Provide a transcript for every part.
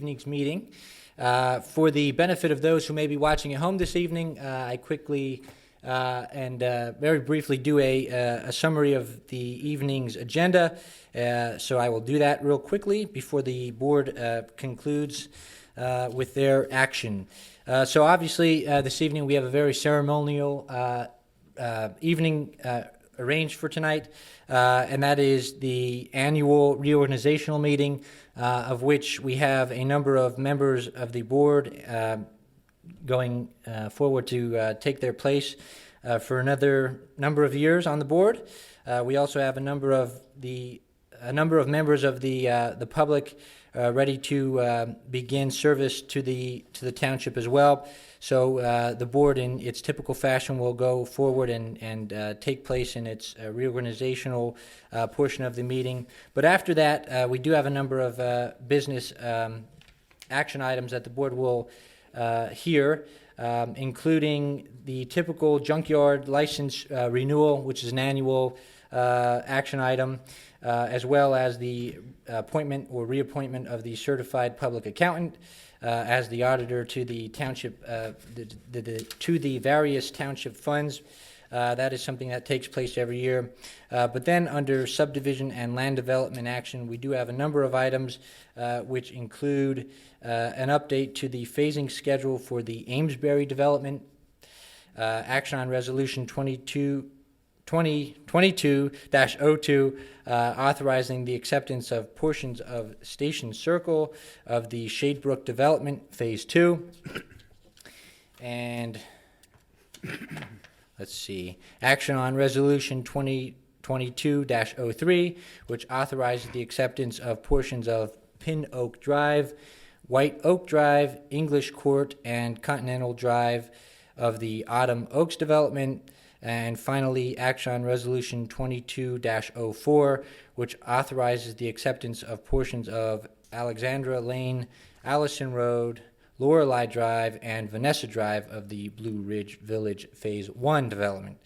evening's meeting. For the benefit of those who may be watching at home this evening, I quickly and very briefly do a summary of the evening's agenda. So I will do that real quickly before the board concludes with their action. So obviously this evening we have a very ceremonial evening arranged for tonight, and that is the annual reorganizational meeting, of which we have a number of members of the board going forward to take their place for another number of years on the board. We also have a number of members of the public ready to begin service to the township as well. So the board, in its typical fashion, will go forward and take place in its reorganizational portion of the meeting. But after that, we do have a number of business action items that the board will hear, including the typical junkyard license renewal, which is an annual action item, as well as the appointment or reappointment of the certified public accountant as the auditor to the township, to the various township funds. That is something that takes place every year. But then under subdivision and land development action, we do have a number of items which include an update to the phasing schedule for the Amesbury development, action on resolution 2022-02, authorizing the acceptance of portions of Station Circle of the Shadebrook Development Phase 2. And let's see, action on resolution 2022-03, which authorizes the acceptance of portions of Pin Oak Drive, White Oak Drive, English Court, and Continental Drive of the Autumn Oaks Development. And finally, action on resolution 22-04, which authorizes the acceptance of portions of Alexandra Lane, Allison Road, Lorelei Drive, and Vanessa Drive of the Blue Ridge Village Phase 1 development.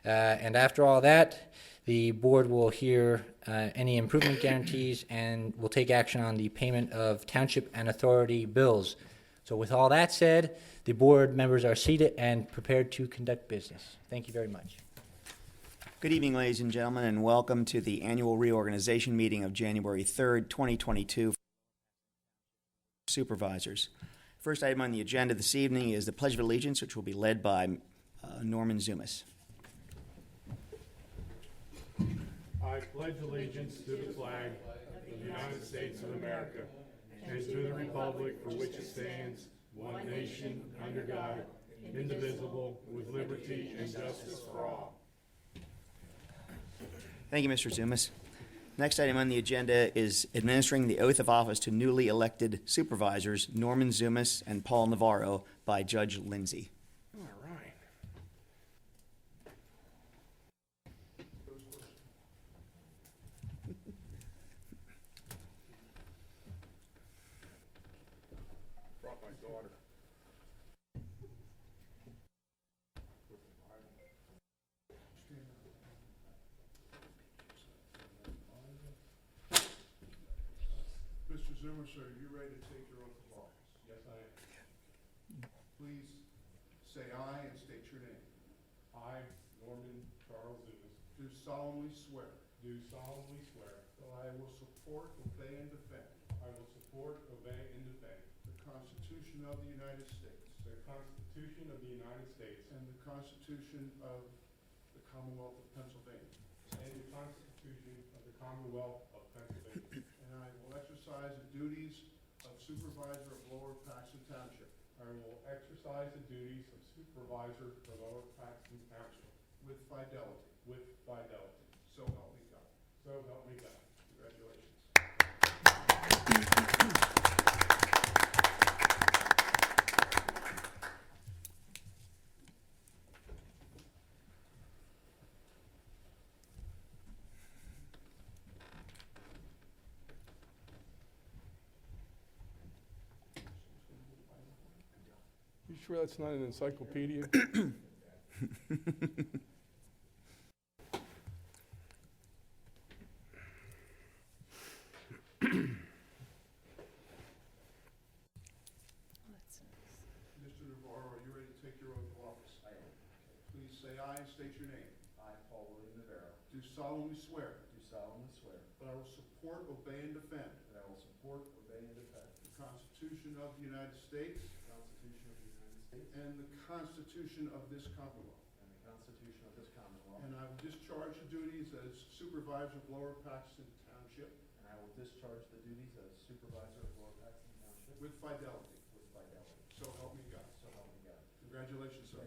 And after all that, the board will hear any improvement guarantees and will take action on the payment of township and authority bills. So with all that said, the board members are seated and prepared to conduct business. Thank you very much. Good evening, ladies and gentlemen, and welcome to the annual reorganization meeting of January 3rd, 2022 for supervisors. First item on the agenda this evening is the Pledge of Allegiance, which will be led by Norman Zumas. I pledge allegiance to the flag of the United States of America and to the republic for which it stands, one nation, under God, indivisible, with liberty and justice for all. Thank you, Mr. Zumas. Next item on the agenda is administering the oath of office to newly elected supervisors Norman Zumas and Paul Navarro by Judge Lindsay. All right. Brought my daughter. Mr. Zumas, are you ready to take your oath of office? Yes, I am. Please say aye and state your name. I, Norman Charles Zumas, Do solemnly swear do solemnly swear that I will support, obey, and defend I will support, obey, and defend the Constitution of the United States the Constitution of the United States and the Constitution of the Commonwealth of Pennsylvania, and the Constitution of the Commonwealth of Pennsylvania, and I will exercise the duties of supervisor of Lower Paxton Township I will exercise the duties of supervisor for Lower Paxton Township with fidelity. with fidelity. So help me God. So help me God. Congratulations. You sure that's not an encyclopedia? state your name. I, Paul William Navarro, Do solemnly swear do solemnly swear that I will support, obey, and defend that I will support, obey, and defend the Constitution of the United States the Constitution of the United States and the Constitution of this Commonwealth. and the Constitution of this Commonwealth, And I will discharge the duties as supervisor of Lower Paxton Township and I will discharge the duties as supervisor of Lower Paxton Township with fidelity. with fidelity. So help me God. So help me God. Congratulations, sir.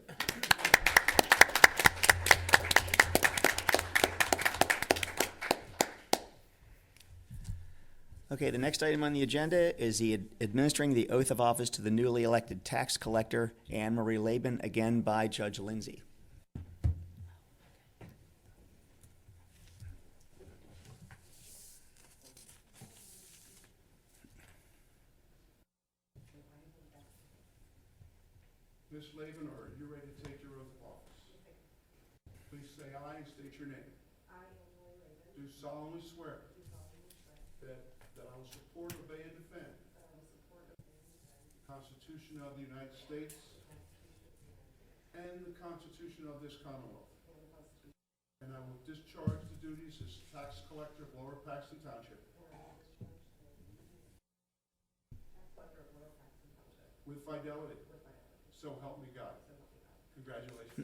Okay, the next item on the agenda is the administering the oath of office to the newly elected tax collector, Anne Marie Laban, again by Judge Lindsay. Ms. Laban, are you ready to take your oath of office? Please say aye and state your name. I, Anne Marie Laban, Do solemnly swear do solemnly swear that I will support, obey, and defend that I will support, obey, and defend the Constitution of the United States the Constitution of the United States and the Constitution of this Commonwealth. and the Constitution, And I will discharge the duties as tax collector of Lower Paxton Township and I will discharge the duties as collector of Lower Paxton Township with fidelity. with fidelity. So help me God. So help me God. Congratulations.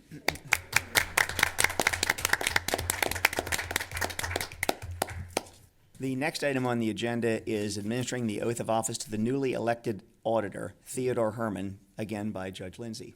The next item on the agenda is administering the oath of office to the newly elected auditor, Theodore Hermann, again by Judge Lindsay.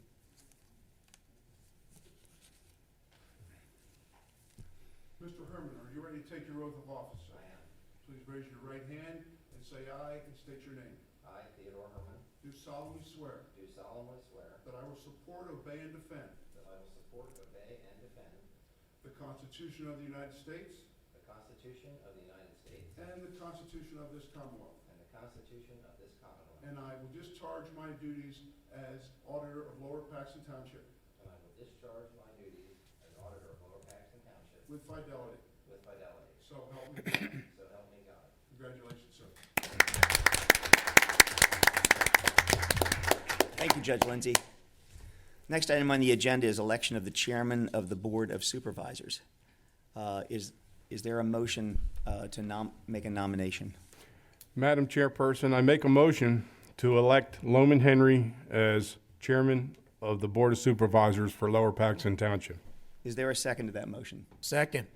Mr. Herman, are you ready to take your oath of office, sir? I am. Please raise your right hand and say aye and state your name. I, Theodore Hermann, Do solemnly swear do solemnly swear that I will support, obey, and defend that I will support, obey, and defend the Constitution of the United States the Constitution of the United States and the Constitution of this Commonwealth. and the Constitution of this Commonwealth, And I will discharge my duties as auditor of Lower Paxton Township and I will discharge my duties as auditor of Lower Paxton Township with fidelity. with fidelity. So help me God. So help me God. Congratulations, sir. Thank you, Judge Lindsay. Next item on the agenda is election of the chairman of the Board of Supervisors. Is there a motion to make a nomination? Madam Chairperson, I make a motion to elect Loman Henry as chairman of the Board of Supervisors for Lower Paxton Township. Is there a second to that motion? Second.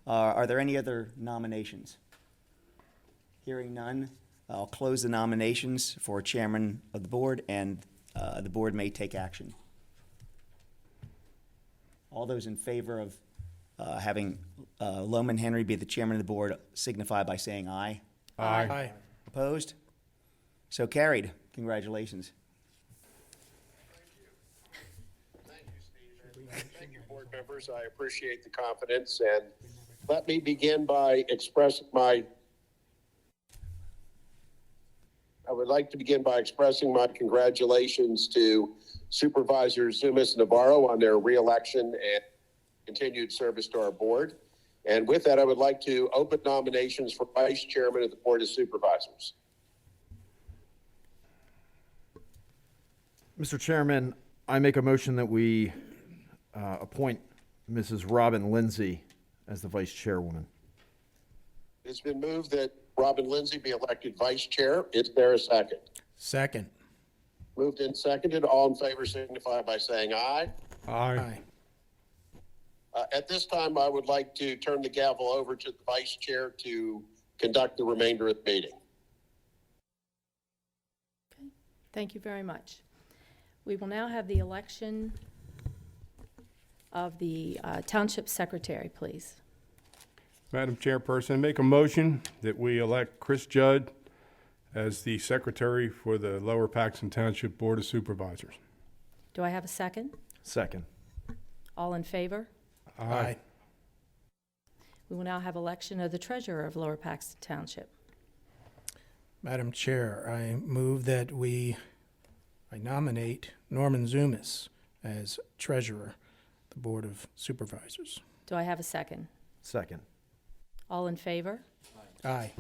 Are there any other nominations? Hearing none, I'll close the nominations for chairman of the board, and the board may take action. All those in favor of having Loman Henry be the chairman of the board signify by saying aye. Aye. Opposed? So carried. Congratulations. Thank you, board members. I appreciate the confidence, and let me begin by expressing my congratulations to Supervisors Zumas and Navarro on their reelection and continued service to our board. And with that, I would like to open nominations for Vice Chairman of the Board of Supervisors. Mr. Chairman, I make a motion that we appoint Mrs. Robin Lindsay as the vice chairwoman. It's been moved that Robin Lindsay be elected Vice Chair. Is there a second? Second. Moved and seconded. All in favor signify by saying aye. Aye. At this time, I would like to turn the gavel over to the Vice Chair to conduct the remainder of the meeting. Okay. Thank you very much. We will now have the election of the Township Secretary, please. Madam Chairperson, I make a motion that we elect Chris Judd as the secretary for the Lower Paxton Township Board of Supervisors. Do I have a second? Second. All in favor? Aye. We will now have election of the Treasurer of Lower Paxton Township. Madam Chair, I move that I nominate Norman Zumas as Treasurer, of the Board of Supervisors. Do I have a second? Second. All in favor? Aye.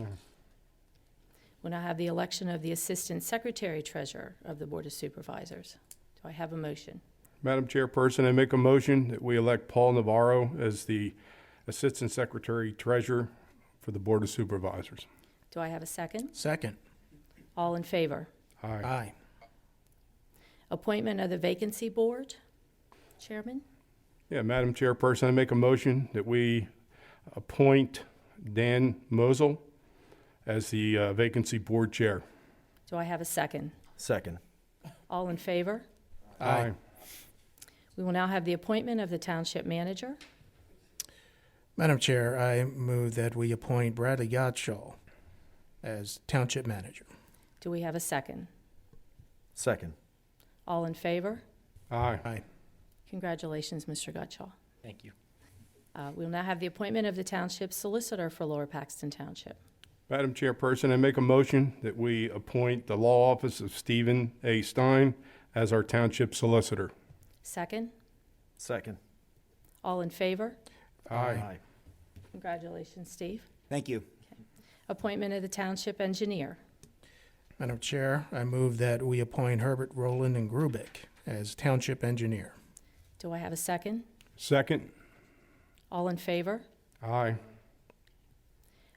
We'll now have the election of the Assistant Secretary Treasurer of the Board of Supervisors. Do I have a motion? Madam Chairperson, I make a motion that we elect Paul Navarro as the Assistant Secretary Treasurer for the Board of Supervisors. Do I have a second? Second. All in favor? Aye. Aye. Appointment of the Vacancy Board, Chairman. Yeah, Madam Chairperson, I make a motion that we appoint Dan Mosel as the Vacancy Board Chair. Do I have a second? Second. All in favor? Aye. We will now have the appointment of the Township Manager. Madam Chair, I move that we appoint Bradley Gottschall as Township Manager. Do we have a second? Second. All in favor? Aye. Aye. Congratulations, Mr. Gottschall. Thank you. We will now have the appointment of the Township Solicitor for Lower Paxton Township. Madam Chairperson, I make a motion that we appoint the law office of Stephen A. Stein as our Township Solicitor. Second? Second. All in favor? Aye. Congratulations, Steve. Thank you. Appointment of the Township Engineer. Madam Chair, I move that we appoint Herbert Rowland and Grubik as Township Engineer. Do I have a second? Second. All in favor? Aye.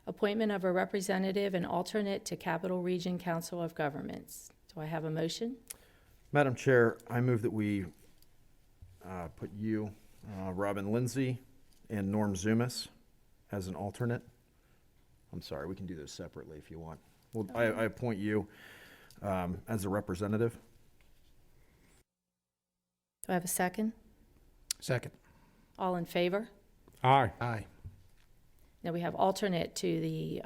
Appointment of a representative and alternate to Capital Region Council of Governments. Do I have a motion? Madam Chair, I move that we put you, Robin Lindsay, and Norm Zumas as an alternate. I'm sorry, we can do those separately if you want. Well, I appoint you as a representative. Do I have a second? Second. All in favor? Aye. Aye. Now we have alternate to the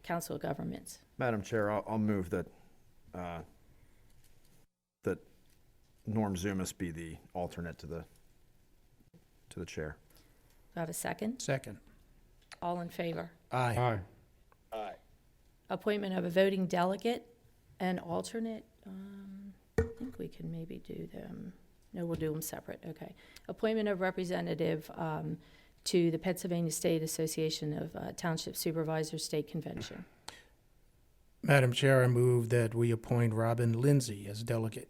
Council of Governments. Madam Chair, I'll move that that Norm Zumas be the alternate to the chair. Do I have a second? Second. All in favor? Aye. Aye. Aye. Appointment of a voting delegate and alternate. I think we can maybe do them. No, we'll do them separate. Okay. Appointment of representative to the Pennsylvania State Association of Township Supervisors State Convention. Madam Chair, I move that we appoint Robin Lindsay as delegate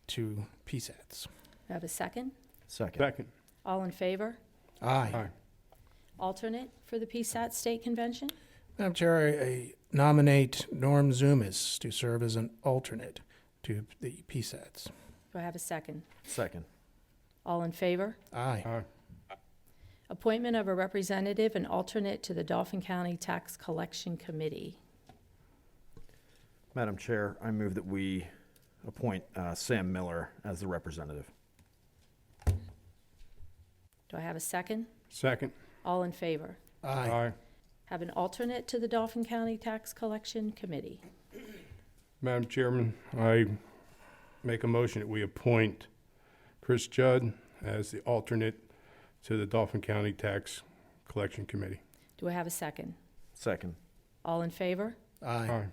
to PSATs. Do I have a second? Second. Second. All in favor? Aye. Aye. Alternate for the PSAT State Convention? Madam Chair, I nominate Norm Zumas to serve as an alternate to the PSATs. Do I have a second? Second. All in favor? Aye. Aye. Appointment of a representative and alternate to the Dauphin County Tax Collection Committee. Madam Chair, I move that we appoint Sam Miller as the representative. Do I have a second? Second. All in favor? Aye. Aye. Have an alternate to the Dauphin County Tax Collection Committee. Madam Chairman, I make a motion that we appoint Chris Judd as the alternate to the Dauphin County Tax Collection Committee. Do I have a second? Second. All in favor? Aye. Aye.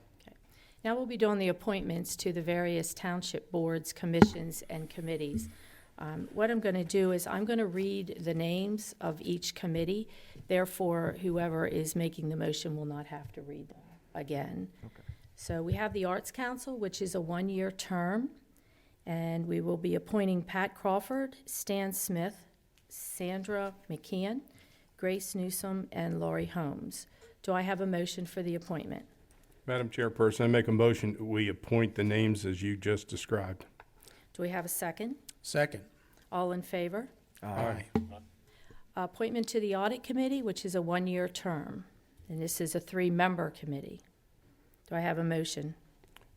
Now we'll be doing the appointments to the various township boards, commissions, and committees. What I'm going to do is I'm going to read the names of each committee. Therefore, whoever is making the motion will not have to read them again. Okay. So we have the Arts Council, which is a one-year term, and we will be appointing Pat Crawford, Stan Smith, Sandra McKeon, Grace Newsom, and Laurie Holmes. Do I have a motion for the appointment? Madam Chairperson, I make a motion that we appoint the names as you just described. Do we have a second? Second. All in favor? Aye. Appointment to the Audit Committee, which is a one-year term, and this is a three-member committee. Do I have a motion?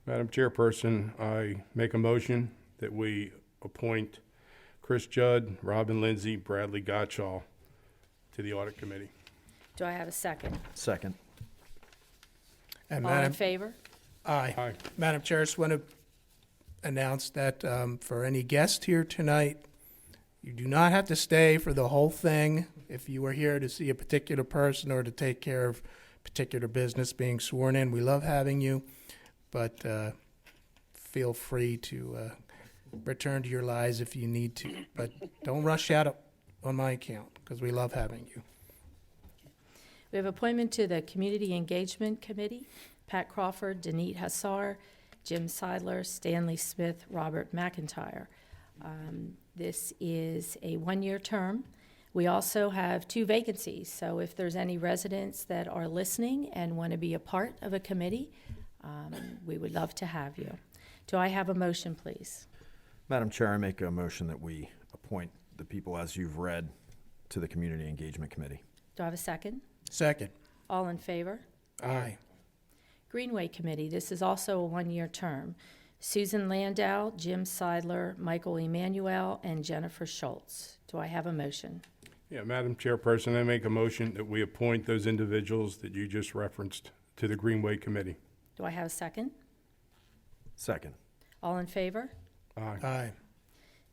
Madam Chairperson, I make a motion that we appoint Chris Judd, Robin Lindsay, Bradley Gottschall to the Audit Committee. Do I have a second? Second. And All in Madam, favor? aye. Aye. Madam Chair, I just want to announce that for any guest here tonight, you do not have to stay for the whole thing. If you are here to see a particular person or to take care of particular business being sworn in, we love having you, but feel free to return to your lives if you need to. But don't rush out on my account, because we love having you. We have appointment to the Community Engagement Committee, Pat Crawford, Danette Hassar, Jim Seidler, Stanley Smith, Robert McIntyre. This is a one-year term. We also have 2 vacancies, so if there's any residents that are listening and want to be a part of a committee, we would love to have you. Do I have a motion, please? Madam Chair, I make a motion that we appoint the people as you've read to the Community Engagement Committee. Do I have a second? Second. All in favor? Aye. Greenway Committee, this is also a one-year term. Susan Landau, Jim Seidler, Michael Emanuel, and Jennifer Schultz. Do I have a motion? Yeah, Madam Chairperson, I make a motion that we appoint those individuals that you just referenced to the Greenway Committee. Do I have a second? Second. All in favor? Aye. Aye.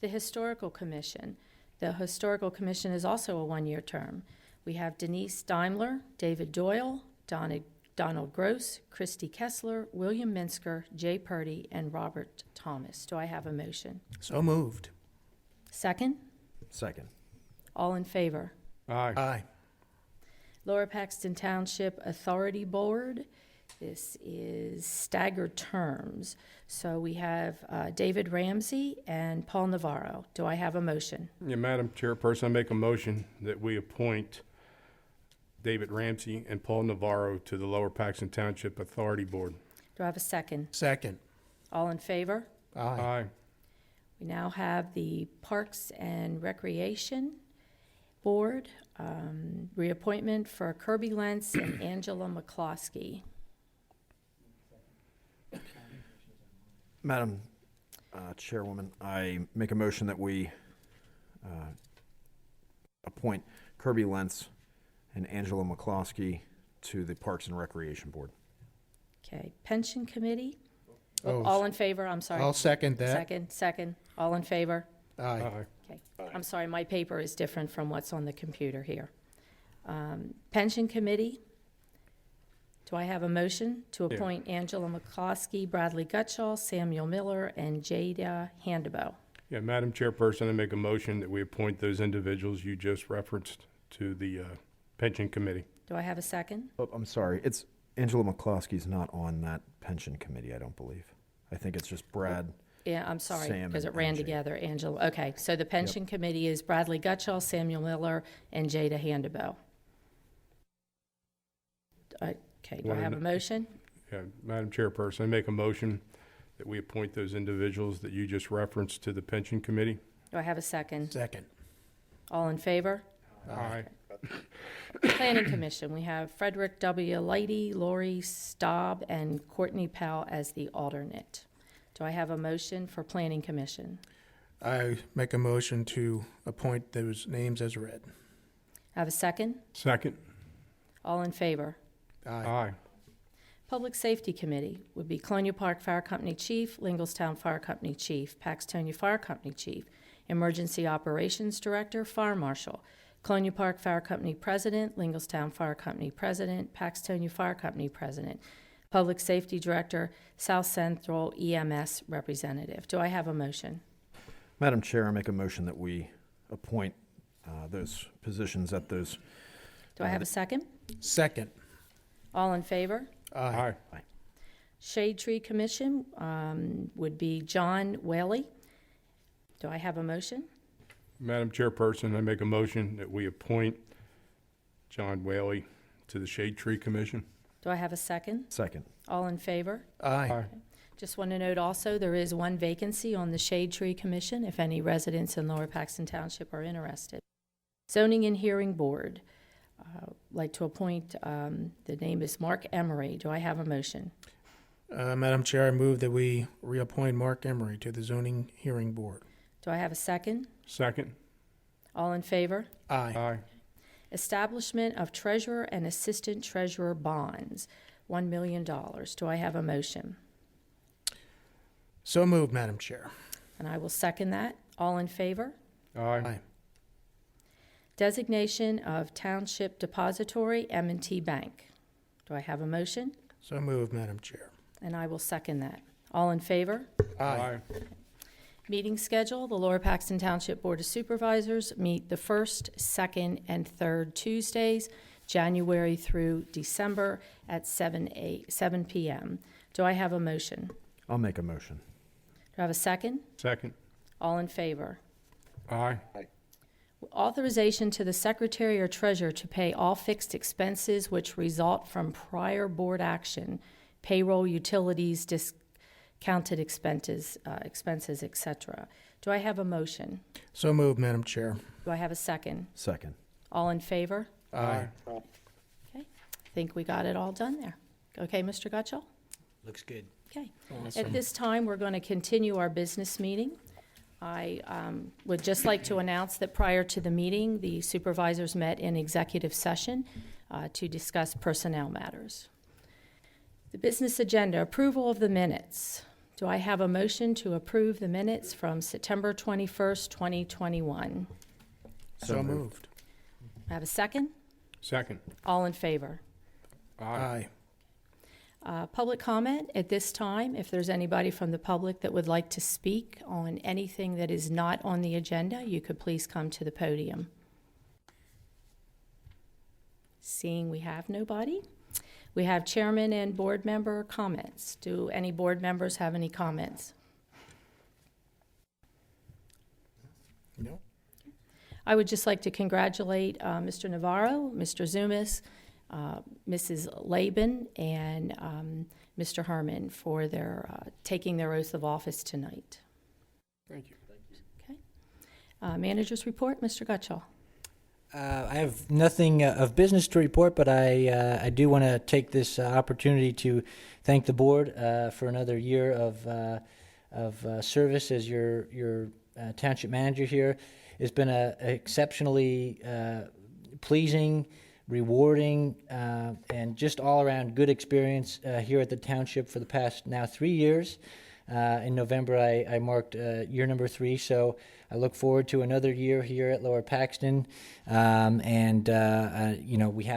The Historical Commission. The Historical Commission is also a one-year term. We have Denise Daimler, David Doyle, Donald Gross, Christy Kessler, William Minsker, Jay Purdy, and Robert Thomas. Do I have a motion? So moved. Second? Second. All in favor? Aye. Aye. Lower Paxton Township Authority Board. This is staggered terms. So we have David Ramsey and Paul Navarro. Do I have a motion? Yeah, Madam Chairperson, I make a motion that we appoint David Ramsey and Paul Navarro to the Lower Paxton Township Authority Board. Do I have a second? Second. All in favor? Aye. Aye. We now have the Parks and Recreation Board, reappointment for Kirby Lentz and Angela McCloskey. Madam Chairwoman, I make a motion that we appoint Kirby Lentz and Angela McCloskey to the Parks and Recreation Board. Okay, Pension Committee? Oh, All in favor? I'm sorry. I'll second that. Second. All in favor? Aye. Aye. Okay. I'm sorry, my paper is different from what's on the computer here. Pension Committee, do I have a motion to Yeah. appoint Angela McCloskey, Bradley Gutschall, Samuel Miller, and Jada Handebo? Yeah, Madam Chairperson, I make a motion that we appoint those individuals you just referenced to the Pension Committee. Do I have a second? Oh, I'm sorry. It's Angela McCloskey's not on that pension committee, I don't believe. I think it's just Brad. Yeah, I'm sorry, Sam because it and ran Jada. together, Angela. Okay, so the Pension Committee is Bradley Gutschall, Samuel Miller, and Jada Handebo. Okay, do I have a motion? Yeah, Madam Chairperson, I make a motion that we appoint those individuals that you just referenced to the Pension Committee. Do I have a second? Second. All in favor? Aye. Planning Commission, we have Frederick W. Lighty, Lori Staub, and Courtney Powell as the alternate. Do I have a motion for Planning Commission? I make a motion to appoint those names as read. Have a second? Second. All in favor? Aye. Aye. Public Safety Committee would be Colonial Park Fire Company Chief, Lingelstown Fire Company Chief, Paxtonia Fire Company Chief, Emergency Operations Director, Fire Marshal, Colonial Park Fire Company President, Lingelstown Fire Company President, Paxtonia Fire Company President, Public Safety Director, South Central EMS Representative. Do I have a motion? Madam Chair, I make a motion that we appoint those positions at those. Do I have a second? Second. All in favor? Aye. Shade Tree Commission would be John Whaley. Do I have a motion? Madam Chairperson, I make a motion that we appoint John Whaley to the Shade Tree Commission. Do I have a second? Second. All in favor? Aye. Just want to note also, there is one vacancy on the Shade Tree Commission, if any residents in Lower Paxton Township are interested. Zoning and Hearing Board, like to appoint, the name is Mark Emery. Do I have a motion? Madam Chair, I move that we reappoint Mark Emery to the Zoning Hearing Board. Do I have a second? Second. All in favor? Aye. Aye. Establishment of Treasurer and Assistant Treasurer bonds, $1 million. Do I have a motion? So moved, Madam Chair. And I will second that. All in favor? Aye. Aye. Designation of Township Depository, M&T Bank. Do I have a motion? So moved, Madam Chair. And I will second that. All in favor? Aye. Meeting schedule, the Lower Paxton Township Board of Supervisors meet the first, second, and third Tuesdays, January through December at 7 p.m. Do I have a motion? I'll make a motion. Do I have a second? Second. All in favor? Aye. Authorization to the Secretary or Treasurer to pay all fixed expenses which result from prior board action, payroll, utilities, discounted expenses, etc. Do I have a motion? So moved, Madam Chair. Do I have a second? Second. All in favor? Aye. Okay, I think we got it all done there. Okay, Mr. Gutschall? Looks good. Okay. At this time, we're going to continue our business meeting. I would just like to announce that prior to the meeting, the supervisors met in executive session to discuss personnel matters. The business agenda, approval of the minutes. Do I have a motion to approve the minutes from September 21st, 2021? So moved. I have a second? Second. All in favor? Aye. Public comment at this time. If there's anybody from the public that would like to speak on anything that is not on the agenda, you could please come to the podium. Seeing we have nobody, we have chairman and board member comments. Do any board members have any comments? No. I would just like to congratulate Mr. Navarro, Mr. Zumis, Mrs. Laban, and Mr. Hermann for their taking their oath of office tonight. Thank you. Okay. Manager's report, Mr. Gutschall. I have nothing of business to report, but I do want to take this opportunity to thank the board for another year of service as your township manager here. It's been a exceptionally pleasing, rewarding, and just all around good experience here at the township for the past now 3 years. In November, I marked year number 3, so I look forward to another year here at Lower Paxton. We have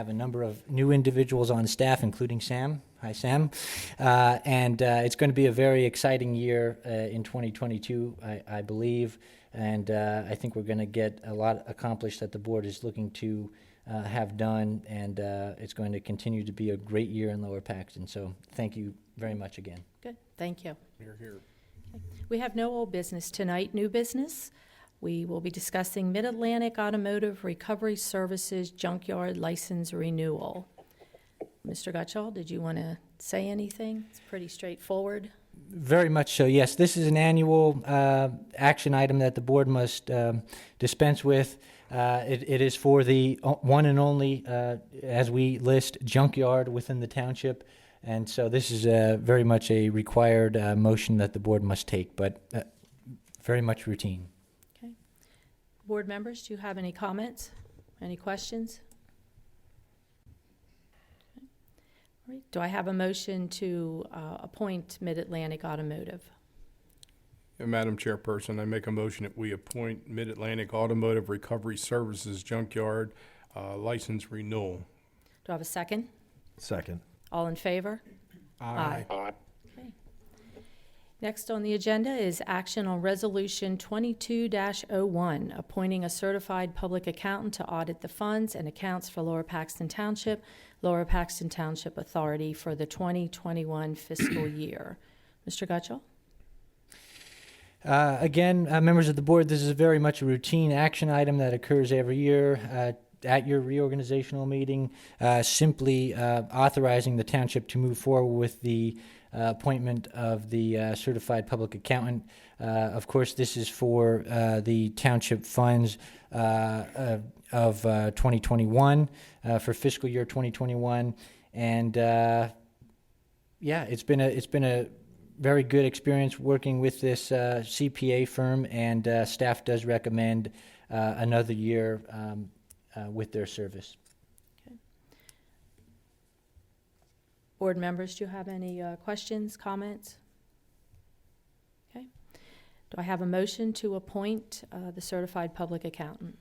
a number of new individuals on staff, including Sam. Hi, Sam. It's going to be a very exciting year in 2022, I believe. And I think we're going to get a lot accomplished that the board is looking to have done, and it's going to continue to be a great year in Lower Paxton. So thank you very much again. Good, thank you. Here, here. Okay. We have no old business tonight, new business. We will be discussing Mid-Atlantic Automotive Recovery Services Junkyard License Renewal. Mr. Gutschall, did you want to say anything? It's pretty straightforward. Very much so, yes. This is an annual action item that the board must dispense with. It is for the one and only, as we list, junkyard within the township. And so this is very much a required motion that the board must take, but very much routine. Okay. Board members, do you have any comments? Any questions? Okay. All right. Do I have a motion to appoint Mid-Atlantic Automotive? Madam Chairperson, I make a motion that we appoint Mid-Atlantic Automotive Recovery Services Junkyard license renewal. Do I have a second? Second. All in favor? Aye. Okay. Next on the agenda is action on Resolution 22-01, appointing a certified public accountant to audit the funds and accounts for Lower Paxton Township Authority for the 2021 fiscal year. Mr. Gutschall? Again, members of the board, this is very much a routine action item that occurs every year at your reorganizational meeting, simply authorizing the township to move forward with the appointment of the certified public accountant. Of course, this is for the township funds of 2021, for fiscal year 2021. And it's been a very good experience working with this CPA firm, and staff does recommend another year with their service. Okay. Board members, do you have any questions, comments? Okay. Do I have a motion to appoint the certified public accountant?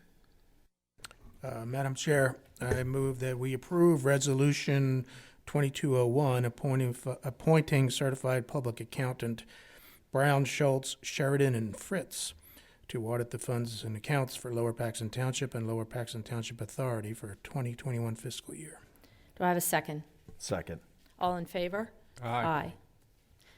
Madam Chair, I move that we approve Resolution 2201, appointing certified public accountant Brown, Schultz, Sheridan, and Fritz to audit the funds and accounts for Lower Paxton Township and Lower Paxton Township Authority for 2021 fiscal year. Do I have a second? Second. All in favor? Aye.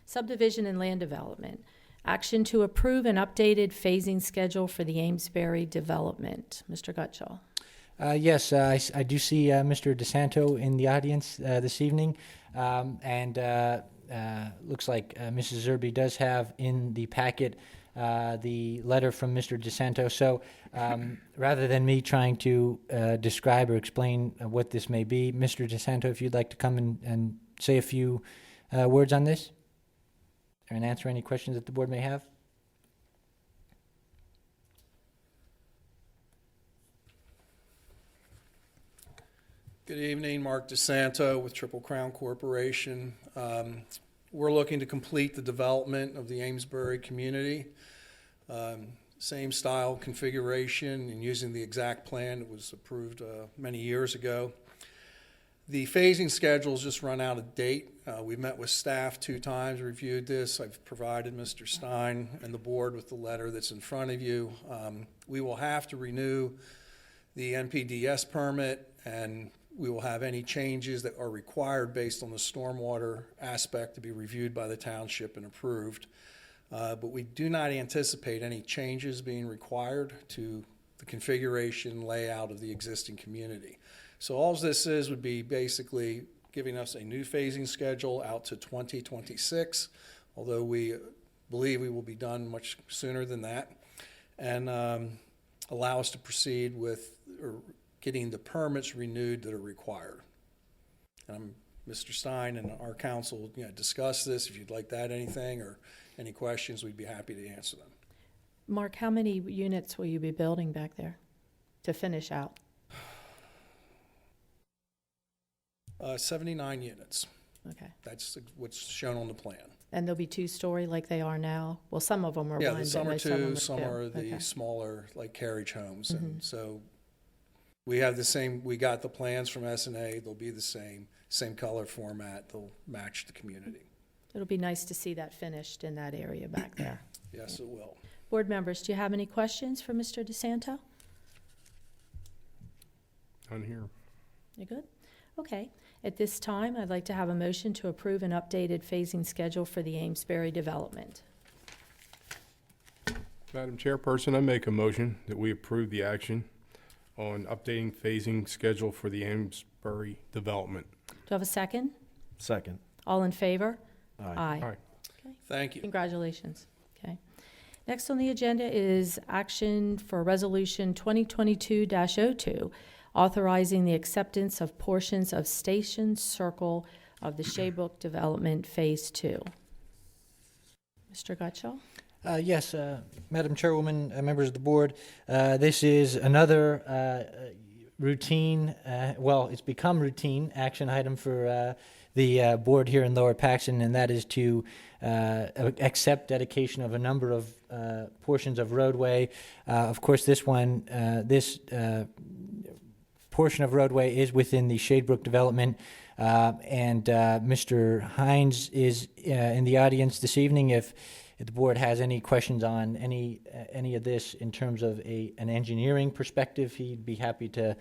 Subdivision and land development. Action to approve an updated phasing schedule for the Amesbury development. Mr. Gutschall. Yes, I do see Mr. DeSanto in the audience this evening, and looks like Mrs. Zerby does have in the packet the letter from Mr. DeSanto. So rather than me trying to describe or explain what this may be, Mr. DeSanto, if you'd like to come and say a few words on this and answer any questions that the board may have. Good evening, Mark DeSanto with Triple Crown Corporation. We're looking to complete the development of the Amesbury community. Same style configuration and using the exact plan that was approved many years ago. The phasing schedule's just run out of date. We've met with staff 2 times, reviewed this. I've provided Mr. Stein and the board with the letter that's in front of you. We will have to renew the NPDS permit, and we will have any changes that are required based on the stormwater aspect to be reviewed by the township and approved. But we do not anticipate any changes being required to the configuration layout of the existing community. So all this is would be basically giving us a new phasing schedule out to 2026, although we believe we will be done much sooner than that, and allow us to proceed with getting the permits renewed that are required. Mr. Stein and our council discuss this. If you'd like to add anything or any questions, we'd be happy to answer them. Mark, how many units will you be building back there to finish out? 79 units. Okay. That's what's shown on the plan. And they'll be 2-story like they are now? Well, some of them are Yeah, one, some are most of them two, some two. are the Okay. smaller, like carriage homes. And so we have the same, we got the plans from S&A. They'll be the same color format. They'll match the community. It'll be nice to see that finished in that area back there. Yes, it will. Board members, do you have any questions for Mr. DeSanto? On here. You good? Okay. At this time, I'd like to have a motion to approve an updated phasing schedule for the Amesbury development. Madam Chairperson, I make a motion that we approve the action on updating phasing schedule for the Amesbury development. Do I have a second? Second. All in favor? Aye. Aye. Thank you. Congratulations. Okay. Next on the agenda is action for Resolution 2022-02, authorizing the acceptance of portions of Station Circle of the Shaybrook Development Phase 2. Mr. Gutschall? Yes, Madam Chairwoman, members of the board, this is another routine, well, it's become routine action item for the board here in Lower Paxton, and that is to accept dedication of a number of portions of roadway. Of course, this portion of roadway is within the Shadebrook development, and Mr. Hines is in the audience this evening. If the board has any questions on any of this in terms of an engineering perspective, he'd be happy to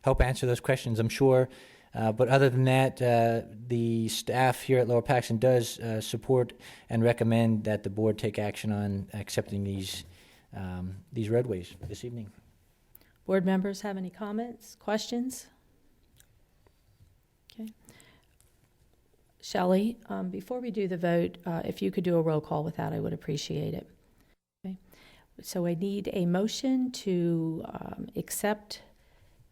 help answer those questions, I'm sure. But other than that, the staff here at Lower Paxton does support and recommend that the board take action on accepting these roadways this evening. Board members have any comments, questions? Okay. Shelley, before we do the vote, if you could do a roll call with that, I would appreciate it. Okay. So I need a motion to accept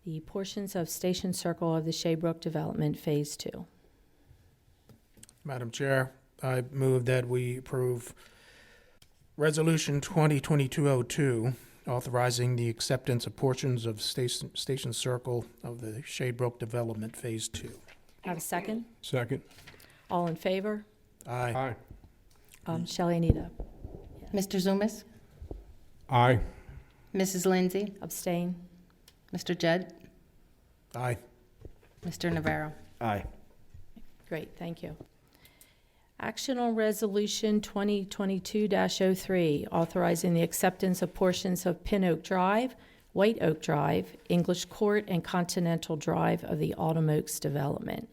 the portions of Station Circle of the Shaybrook Development Phase 2. Madam Chair, I move that we approve Resolution 2022-02, authorizing the acceptance of portions of Station Circle of the Shadebrook Development Phase 2. Have a second? Second. All in favor? Aye. Aye. Shelley, I need a Mr. Zumas? Aye. Mrs. Lindsay? abstain. Mr. Judd? Aye. Mr. Navarro? Aye. Great, thank you. Action on Resolution 2022-03, authorizing the acceptance of portions of Pin Oak Drive, White Oak Drive, English Court, and Continental Drive of the Automotive development.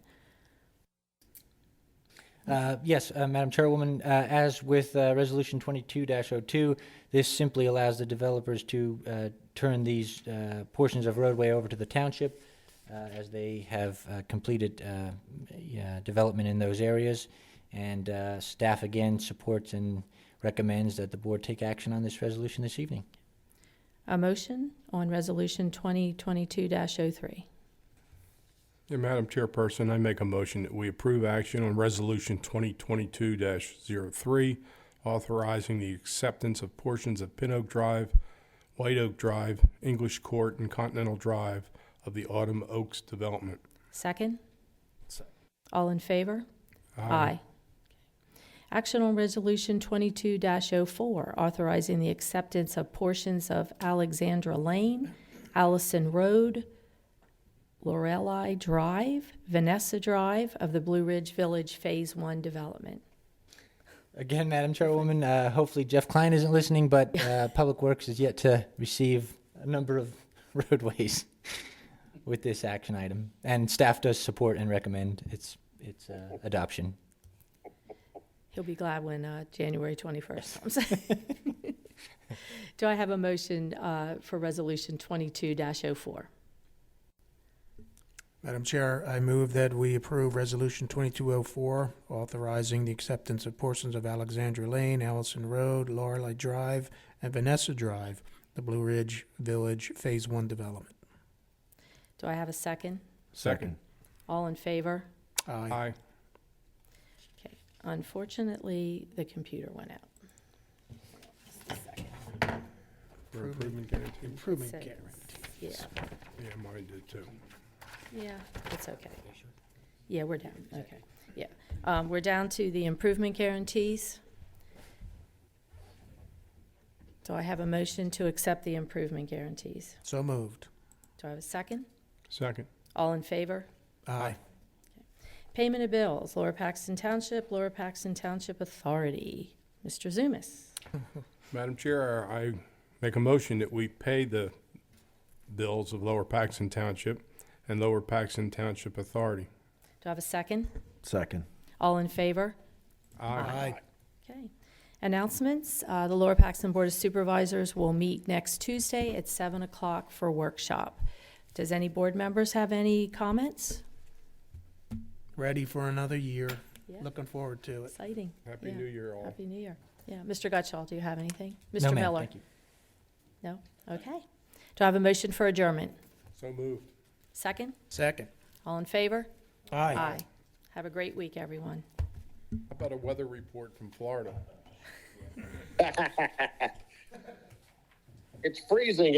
Yes, Madam Chairwoman, as with Resolution 22-02, this simply allows the developers to turn these portions of roadway over to the township as they have completed development in those areas. And staff again supports and recommends that the board take action on this resolution this evening. A motion on Resolution 2022-03. Yeah, Madam Chairperson, I make a motion that we approve action on Resolution 2022-03, authorizing the acceptance of portions of Pin Oak Drive, White Oak Drive, English Court, and Continental Drive of the Autumn Oaks development. Second? All in favor? Aye. Action on Resolution 22-04, authorizing the acceptance of portions of Alexandra Lane, Allison Road, Lorelei Drive, Vanessa Drive of the Blue Ridge Village Phase 1 development. Again, Madam Chairwoman, hopefully Jeff Klein isn't listening, but Public Works is yet to receive a number of roadways with this action item. And staff does support and recommend its adoption. He'll be glad when January 21st comes. Do I have a motion for Resolution 22-04? Madam Chair, I move that we approve Resolution 2204, authorizing the acceptance of portions of Alexandra Lane, Allison Road, Lorelei Drive, and Vanessa Drive, the Blue Ridge Village Phase 1 development. Do I have a second? Second. All in favor? Aye. Okay. Unfortunately, the computer went out. Just a second. For improvement guarantee? Improvement Says- guarantee. Yeah, Yeah, mine did too. yeah, it's okay. Yeah, we're down, okay, yeah. We're down to the improvement guarantees. Do I have a motion to accept the improvement guarantees? So moved. Do I have a second? Second. All in favor? Aye. Payment of bills, Lower Paxton Township Authority. Mr. Zumas. Madam Chair, I make a motion that we pay the bills of Lower Paxton Township and Lower Paxton Township Authority. Do I have a second? Second. All in favor? Aye. Okay. Announcements. The Lower Paxton Board of Supervisors will meet next Tuesday at 7 o'clock for workshop. Does any board members have any comments? Ready for another year. Yeah. Looking forward to it. Exciting. Happy Yeah. New Year, all. Happy New Year. Yeah. Mr. Gutschall, do you have anything? No, Mr. ma'am, Miller? thank you. No? Okay. Do I have a motion for adjournment? So moved. Second? Second. All in favor? Aye. Have a great week, everyone. How about a weather report from Florida? It's freezing